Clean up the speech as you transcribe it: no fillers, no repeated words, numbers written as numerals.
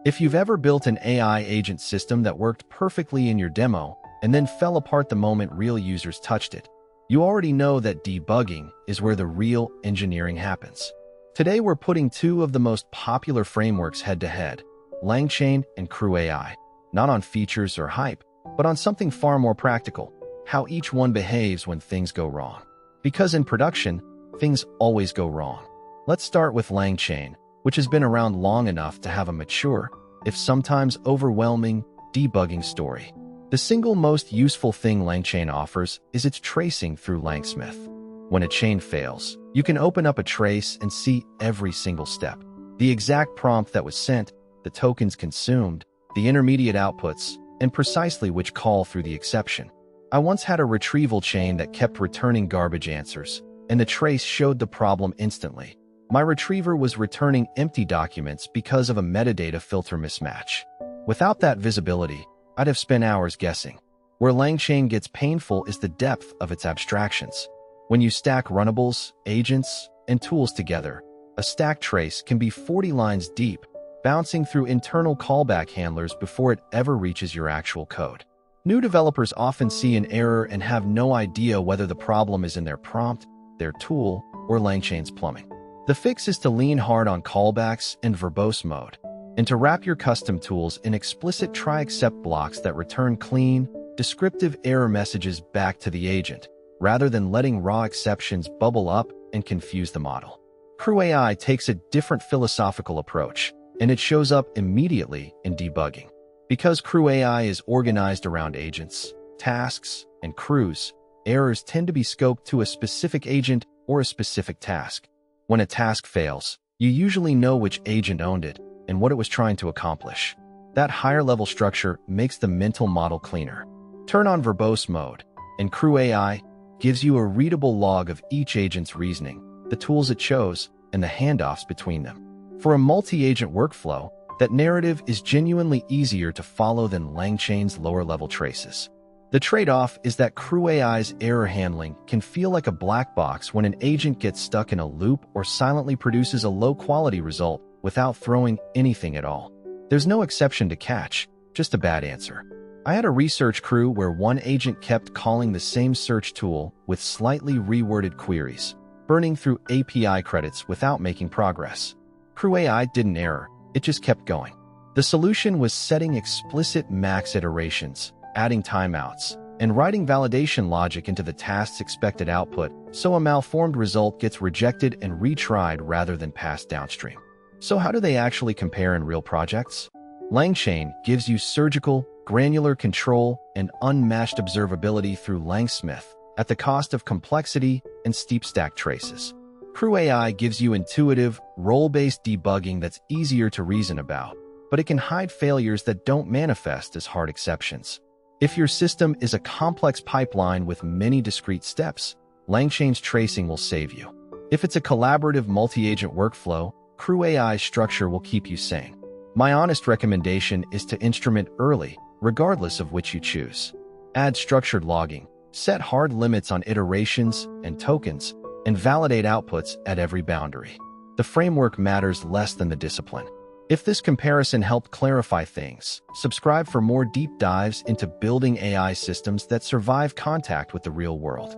If you've ever built an AI agent system that worked perfectly in your demo and then fell apart the moment real users touched it, you already know that debugging is where the real engineering happens. Today we're putting two of the most popular frameworks head-to-head, LangChain and CrewAI, not on features or hype, but on something far more practical, how each one behaves when things go wrong. Because in production, things always go wrong. Let's start with LangChain, which has been around long enough to have a mature, if sometimes overwhelming, debugging story. The single most useful thing LangChain offers is its tracing through LangSmith. When a chain fails, you can open up a trace and see every single step. The exact prompt that was sent, the tokens consumed, the intermediate outputs, and precisely which call through the exception. I once had a retrieval chain that kept returning garbage answers, and the trace showed the problem instantly. My retriever was returning empty documents because of a metadata filter mismatch. Without that visibility, I'd have spent hours guessing. Where LangChain gets painful is the depth of its abstractions. When you stack runnables, agents, and tools together, a stack trace can be 40 lines deep, bouncing through internal callback handlers before it ever reaches your actual code. New developers often see an error and have no idea whether the problem is in their prompt, their tool, or LangChain's plumbing. The fix is to lean hard on callbacks and verbose mode, and to wrap your custom tools in explicit try-except blocks that return clean, descriptive error messages back to the agent, rather than letting raw exceptions bubble up and confuse the model. CrewAI takes a different philosophical approach, and it shows up immediately in debugging. Because CrewAI is organized around agents, tasks, and crews, errors tend to be scoped to a specific agent or a specific task. When a task fails, you usually know which agent owned it and what it was trying to accomplish. That higher-level structure makes the mental model cleaner. Turn on verbose mode, and CrewAI gives you a readable log of each agent's reasoning, the tools it chose, and the handoffs between them. For a multi-agent workflow, that narrative is genuinely easier to follow than LangChain's lower-level traces. The trade-off is that CrewAI's error handling can feel like a black box when an agent gets stuck in a loop or silently produces a low-quality result without throwing anything at all. There's no exception to catch, just a bad answer. I had a research crew where one agent kept calling the same search tool with slightly reworded queries, burning through API credits without making progress. CrewAI didn't error, it just kept going. The solution was setting explicit max iterations, adding timeouts, and writing validation logic into the task's expected output so a malformed result gets rejected and retried rather than passed downstream. So how do they actually compare in real projects? LangChain gives you surgical, granular control and unmatched observability through LangSmith at the cost of complexity and steep stack traces. CrewAI gives you intuitive, role-based debugging that's easier to reason about, but it can hide failures that don't manifest as hard exceptions. If your system is a complex pipeline with many discrete steps, LangChain's tracing will save you. If it's a collaborative multi-agent workflow, CrewAI's structure will keep you sane. My honest recommendation is to instrument early, regardless of which you choose. Add structured logging, set hard limits on iterations and tokens, and validate outputs at every boundary. The framework matters less than the discipline. If this comparison helped clarify things, subscribe for more deep dives into building AI systems that survive contact with the real world.